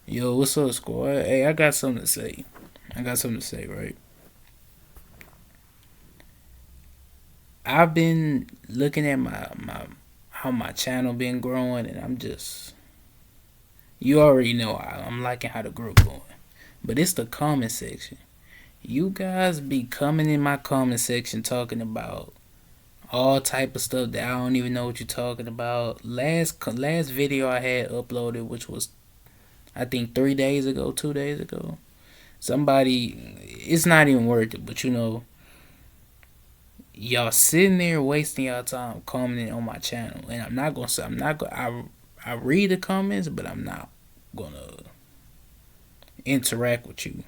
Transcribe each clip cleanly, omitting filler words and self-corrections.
Yo, what's up, squad? Hey, I got something to say. I got something to say, right? I've been looking at my how my channel been growing, and I'm just you already know I'm liking how the growth going, but it's the comment section. You guys be coming in my comment section talking about all type of stuff that I don't even know what you're talking about. Last video I had uploaded, which was I think 3 days ago, 2 days ago. Somebody, it's not even worth it, but y'all sitting there wasting y'all time commenting on my channel, and I'm not gonna say I'm not gonna. I read the comments, but I'm not gonna interact with you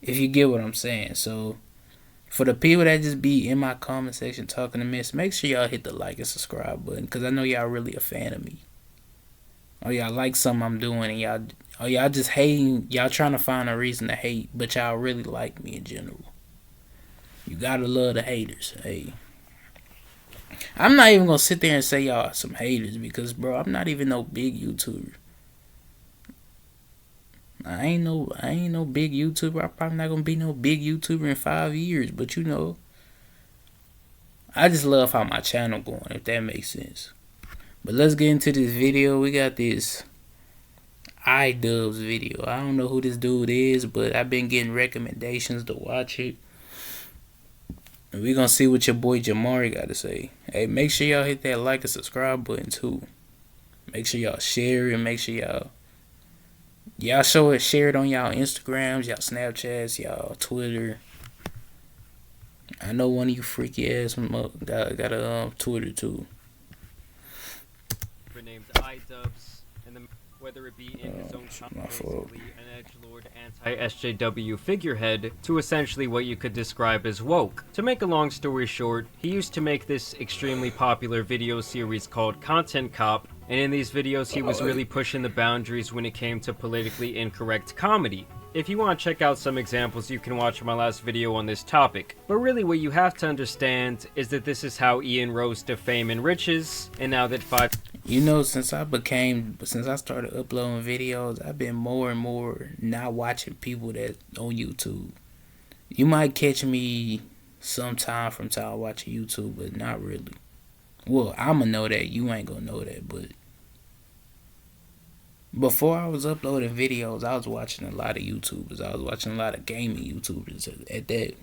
if you get what I'm saying. So for the people that just be in my comment section talking to miss, make sure y'all hit the like and subscribe button because I know y'all really a fan of me. Or y'all like something I'm doing, and y'all just hating. Y'all trying to find a reason to hate, but y'all really like me in general. You gotta love the haters. Hey, I'm not even gonna sit there and say y'all are some haters because, bro, I'm not even no big YouTuber. I ain't no big YouTuber. I'm probably not gonna be no big YouTuber in 5 years. But I just love how my channel going. If that makes sense. But let's get into this video. We got this iDubbbz video. I don't know who this dude is, but I've been getting recommendations to watch it. And we gonna see what your boy Jamari got to say. Hey, make sure y'all hit that like and subscribe button too. Make sure y'all share it. Make sure y'all show it, share it on y'all Instagrams, y'all Snapchats, y'all Twitter. I know one of you freaky ass got a Twitter too. Named iDubbbz, and whether it be in his own basically an edgelord anti-SJW figurehead to essentially what you could describe as woke. To make a long story short, he used to make this extremely popular video series called Content Cop, and in these videos he was really pushing the boundaries when it came to politically incorrect comedy. If you want to check out some examples, you can watch my last video on this topic. But really what you have to understand is that this is how Ian rose to fame and riches, and now that since I started uploading videos, I've been more and more not watching people that on YouTube. You might catch me sometime from time watching YouTube, but not really. Well, I'ma know that, you ain't gonna know that, but before I was uploading videos, I was watching a lot of YouTubers. I was watching a lot of gaming YouTubers at that.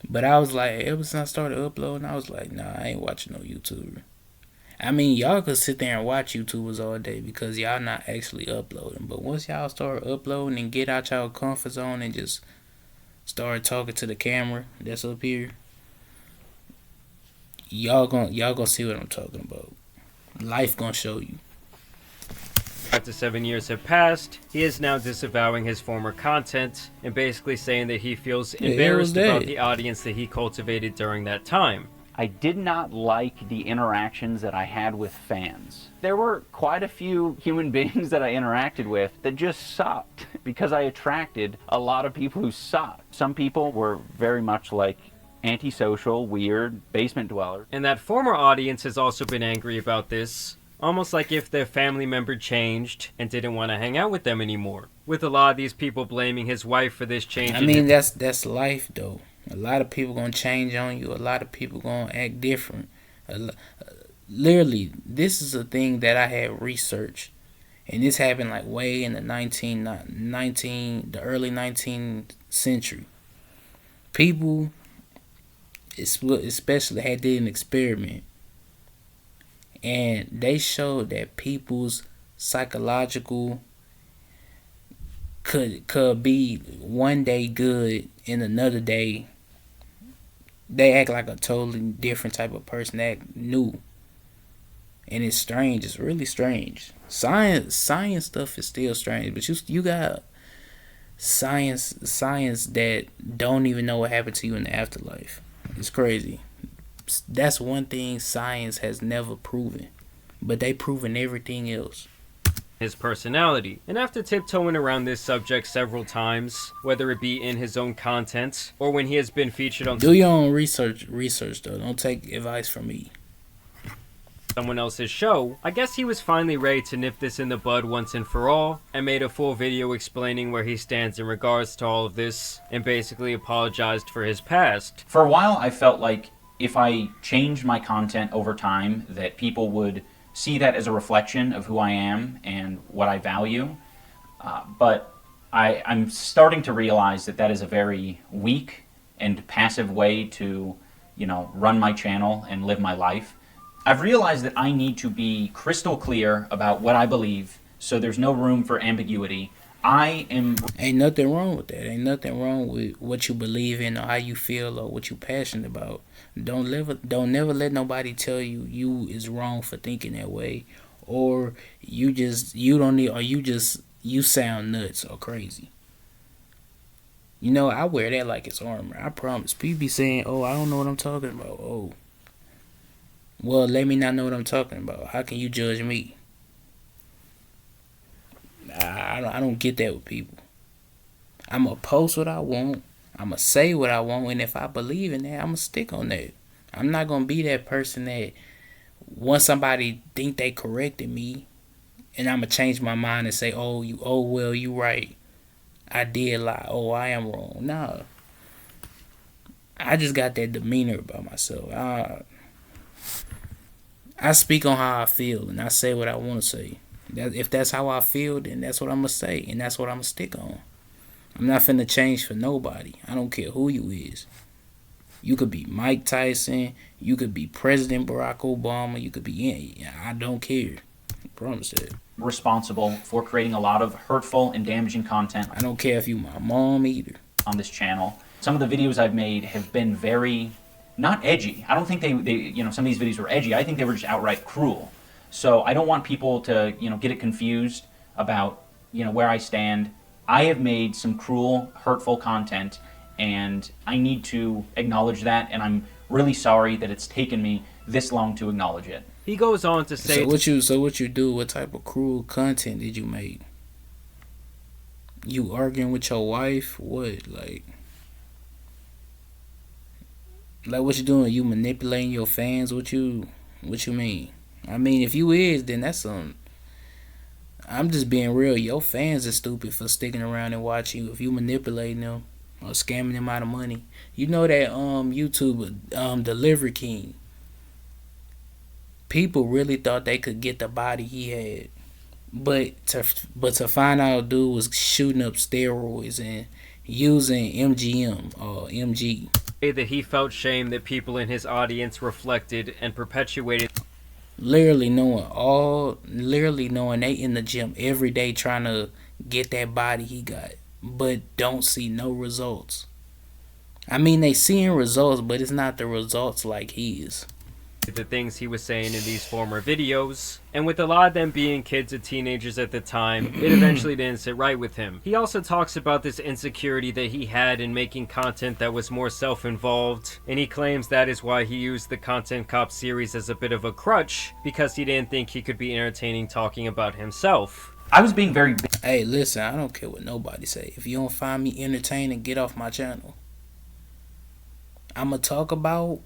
But I was like, ever since I started uploading, I was like, nah, I ain't watching no YouTuber. I mean, y'all could sit there and watch YouTubers all day because y'all not actually uploading. But once y'all start uploading and get out y'all comfort zone and just start talking to the camera that's up here, y'all gonna see what I'm talking about. Life gonna show you. 5 to 7 years have passed, he is now disavowing his former content and basically saying that he feels embarrassed about the audience that he cultivated during that time. I did not like the interactions that I had with fans. There were quite a few human beings that I interacted with that just sucked because I attracted a lot of people who sucked. Some people were very much like antisocial, weird, basement dwellers. And that former audience has also been angry about this. Almost like if their family member changed and didn't want to hang out with them anymore. With a lot of these people blaming his wife for this change. I mean, that's life though. A lot of people gonna change on you. A lot of people gonna act different. Literally, this is a thing that I had researched, and this happened like way in the the early 19th century. People, especially, had did an experiment. And they showed that people's psychological could be one day good and another day they act like a totally different type of person, act new. And it's strange. It's really strange. Science stuff is still strange, but you got science that don't even know what happened to you in the afterlife. It's crazy. That's one thing science has never proven, but they proven everything else. His personality. And after tiptoeing around this subject several times, whether it be in his own content or when he has been featured on do your own research though. Don't take advice from me. someone else's show, I guess he was finally ready to nip this in the bud once and for all, and made a full video explaining where he stands in regards to all of this, and basically apologized for his past. For a while, I felt like if I changed my content over time, that people would see that as a reflection of who I am and what I value. But I'm starting to realize that that is a very weak and passive way to, run my channel and live my life. I've realized that I need to be crystal clear about what I believe, so there's no room for ambiguity. Ain't nothing wrong with that. Ain't nothing wrong with what you believe in or how you feel or what you passionate about. Don't never let nobody tell you is wrong for thinking that way, or you sound nuts or crazy. I wear that like it's armor. I promise. People be saying, "Oh, I don't know what I'm talking about." Oh, well, let me not know what I'm talking about. How can you judge me? I don't get that with people. I'm going to post what I want. I'm going to say what I want. And if I believe in that, I'm going to stick on that. I'm not going to be that person that once somebody think they corrected me, and I'm going to change my mind and say, well, you right. I did lie. Oh, I am wrong. No. I just got that demeanor about myself. I speak on how I feel, and I say what I want to say. If that's how I feel, then that's what I'm going to say, and that's what I'm going to stick on. I'm not finna change for nobody. I don't care who you is. You could be Mike Tyson. You could be President Barack Obama. You could be I don't care. I promise that. Responsible for creating a lot of hurtful and damaging content. I don't care if you my mom either. On this channel. Some of the videos I've made have been very, not edgy. I don't think they some of these videos were edgy. I think they were just outright cruel. So I don't want people to, get it confused about, where I stand. I have made some cruel, hurtful content, and I need to acknowledge that, and I'm really sorry that it's taken me this long to acknowledge it. He goes on to say... So what you do, what type of cruel content did you make? You arguing with your wife? What, like what you doing? You manipulating your fans? What you mean? I mean, if you is, then that's something. I'm just being real. Your fans are stupid for sticking around and watching you. If you manipulating them or scamming them out of money, you know that YouTuber Delivery King. People really thought they could get the body he had, but to find out, dude was shooting up steroids and using MGM or MG. That he felt shame that people in his audience reflected and perpetuated. Literally knowing they in the gym every day trying to get that body he got, but don't see no results. I mean, they seeing results, but it's not the results like he is. The things he was saying in these former videos, and with a lot of them being kids or teenagers at the time, it eventually didn't sit right with him. He also talks about this insecurity that he had in making content that was more self-involved, and he claims that is why he used the Content Cop series as a bit of a crutch, because he didn't think he could be entertaining talking about himself. I was being very... Hey, listen, I don't care what nobody say. If you don't find me entertaining, get off my channel. I'ma talk about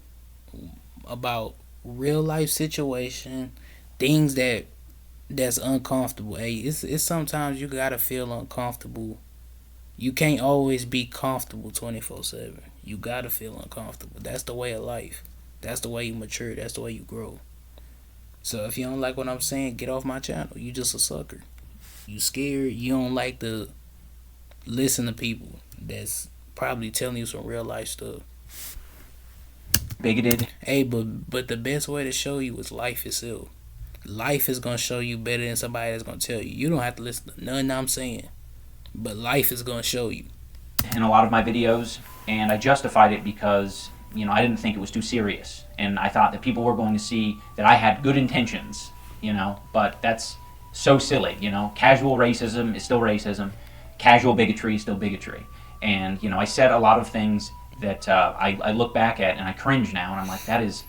real life situation, things that's uncomfortable. Hey, it's sometimes you gotta feel uncomfortable. You can't always be comfortable 24/7. You gotta feel uncomfortable. That's the way of life. That's the way you mature. That's the way you grow. So if you don't like what I'm saying, get off my channel. You just a sucker. You scared. You don't like to listen to people that's probably telling you some real life stuff. Bigoted. Hey, but the best way to show you is life itself. Life is gonna show you better than somebody that's gonna tell you. You don't have to listen to nothing I'm saying, but life is gonna show you. In a lot of my videos, and I justified it because I didn't think it was too serious, and I thought that people were going to see that I had good intentions. But that's so silly. Casual racism is still racism. Casual bigotry is still bigotry. And I said a lot of things that I look back at and I cringe now, and I'm like, that is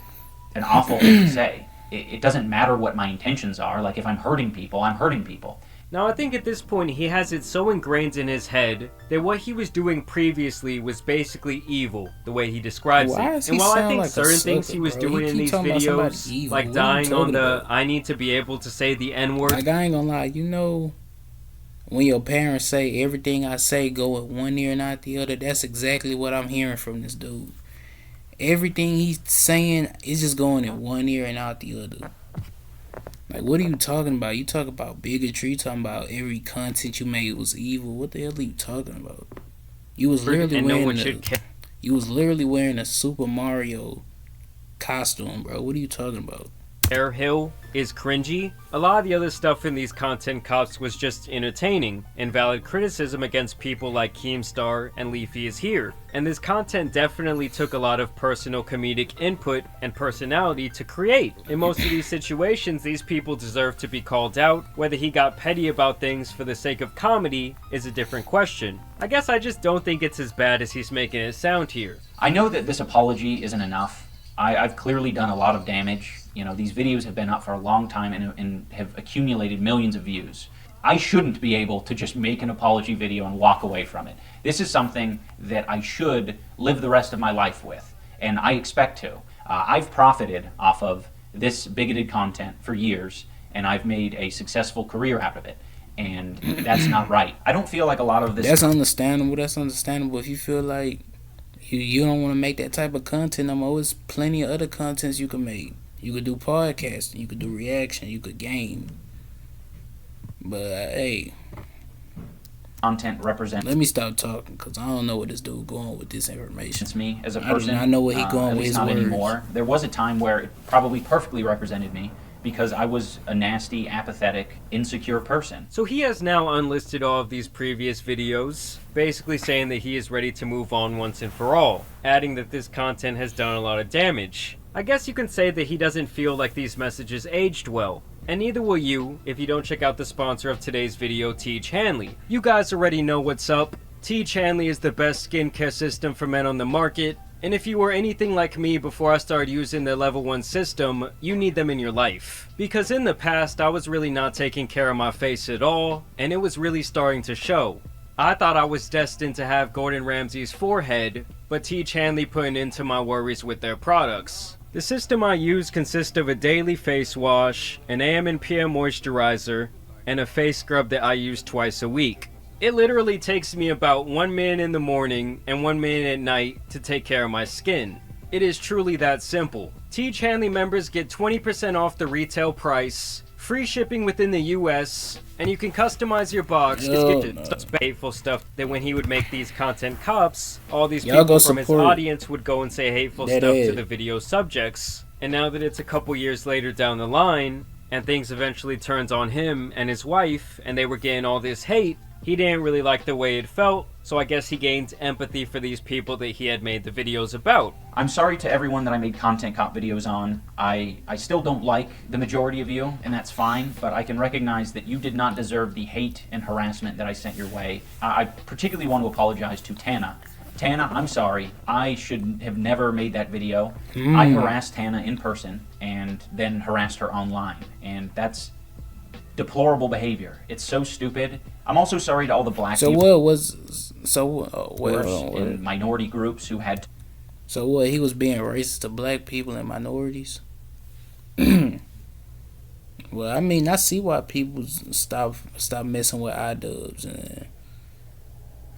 an awful thing to say. It doesn't matter what my intentions are. Like, if I'm hurting people, I'm hurting people. Now I think at this point he has it so ingrained in his head that what he was doing previously was basically evil, the way he describes it. And while I think certain things he was doing in these videos, like dying on the I need to be able to say the N-word. Like, I ain't gonna lie, you know, when your parents say everything I say go in one ear and not the other, that's exactly what I'm hearing from this dude. Everything he's saying is just going in one ear and out the other. Like, what are you talking about? You talk about bigotry, you talking about every content you made was evil. What the hell are you talking about? You was literally wearing a Super Mario costume, bro. What are you talking about? Air Hill is cringy. A lot of the other stuff in these content cops was just entertaining, and valid criticism against people like Keemstar and Leafy is here. And this content definitely took a lot of personal comedic input and personality to create. In most of these situations, these people deserve to be called out. Whether he got petty about things for the sake of comedy is a different question. I guess I just don't think it's as bad as he's making it sound here. I know that this apology isn't enough. I've clearly done a lot of damage. You know, these videos have been up for a long time and have accumulated millions of views. I shouldn't be able to just make an apology video and walk away from it. This is something that I should live the rest of my life with, and I expect to. I've profited off of this bigoted content for years, and I've made a successful career out of it, and that's not right. I don't feel like a lot of this... That's understandable. That's understandable. If you feel like you don't want to make that type of content no more, there's plenty of other contents you can make. You could do podcasting, you could do reaction, you could game. But, hey. Content represents... Let me stop talking, because I don't know where this dude going with this information. It's me as a person. I know where he going with his not words. Anymore. There was a time where it probably perfectly represented me, because I was a nasty, apathetic, insecure person. So he has now unlisted all of these previous videos, basically saying that he is ready to move on once and for all, adding that this content has done a lot of damage. I guess you can say that he doesn't feel like these messages aged well. And neither will you if you don't check out the sponsor of today's video, Teach Hanley. You guys already know what's up. Teach Hanley is the best skincare system for men on the market. And if you were anything like me before I started using their level 1 system, you need them in your life. Because in the past, I was really not taking care of my face at all, and it was really starting to show. I thought I was destined to have Gordon Ramsay's forehead, but Teach Hanley put an end to my worries with their products. The system I use consists of a daily face wash, an AM and PM moisturizer, and a face scrub that I use twice a week. It literally takes me about 1 minute in the morning and 1 minute at night to take care of my skin. It is truly that simple. Teach Hanley members get 20% off the retail price, free shipping within the US, and you can customize your box. Such hateful stuff that when he would make these content cups, all these people from his audience would go and say hateful stuff to the video subjects. And now that it's a couple years later down the line, and things eventually turns on him and his wife, and they were getting all this hate, he didn't really like the way it felt, so I guess he gained empathy for these people that he had made the videos about. I'm sorry to everyone that I made content cop videos on. I still don't like the majority of you, and that's fine, but I can recognize that you did not deserve the hate and harassment that I sent your way. I particularly want to apologize to Tana. Tana, I'm sorry. I should have never made that video. I harassed Tana in person and then harassed her online, and that's deplorable behavior. It's so stupid. I'm also sorry to all the black people. In minority groups who had... So what, he was being racist to black people and minorities? Well, I mean, I see why people stop messing with iDubbbz. And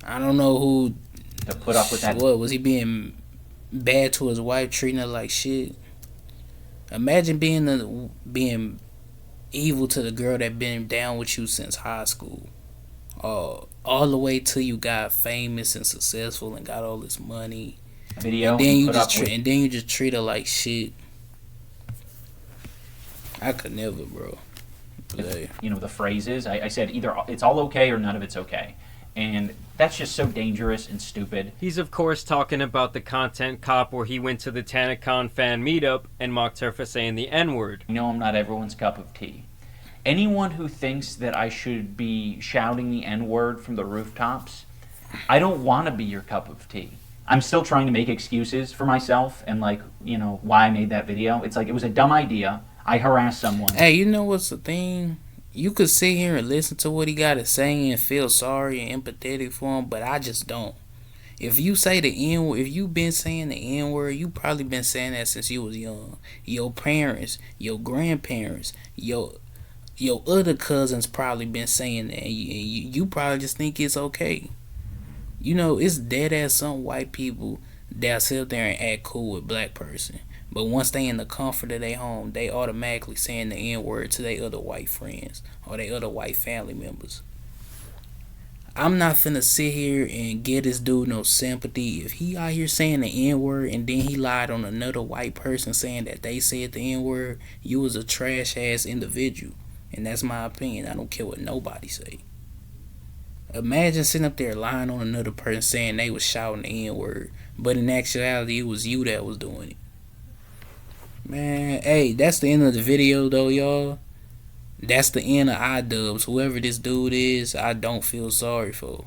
I don't know who... To put up with that... What, was he being bad to his wife, treating her like shit? Imagine being evil to the girl that been down with you since high school. All the way till you got famous and successful and got all this money. Video. And then you just treat her like shit. I could never, bro. You know, the phrases. I said either it's all okay or none of it's okay. And that's just so dangerous and stupid. He's of course talking about the content cop where he went to the TanaCon fan meetup and mocked her for saying the N-word. You know I'm not everyone's cup of tea. Anyone who thinks that I should be shouting the N-word from the rooftops, I don't want to be your cup of tea. I'm still trying to make excuses for myself and, like, you know, why I made that video. It's like, it was a dumb idea. I harassed someone. Hey, you know what's the thing? You could sit here and listen to what he got to say and feel sorry and empathetic for him, but I just don't. If you say the N word, if you been saying the N word, you probably been saying that since you was young. Your parents, your grandparents, your other cousins probably been saying that, and you probably just think it's okay. You know, it's dead ass some white people that sit there and act cool with black person. But once they in the comfort of their home, they automatically saying the N word to their other white friends or their other white family members. I'm not finna sit here and get this dude no sympathy. If he out here saying the N word and then he lied on another white person saying that they said the N word, you was a trash ass individual. And that's my opinion. I don't care what nobody say. Imagine sitting up there lying on another person saying they was shouting the N word, but in actuality it was you that was doing it. Man, hey, that's the end of the video though, y'all. That's the end of iDubbbz. Whoever this dude is, I don't feel sorry for.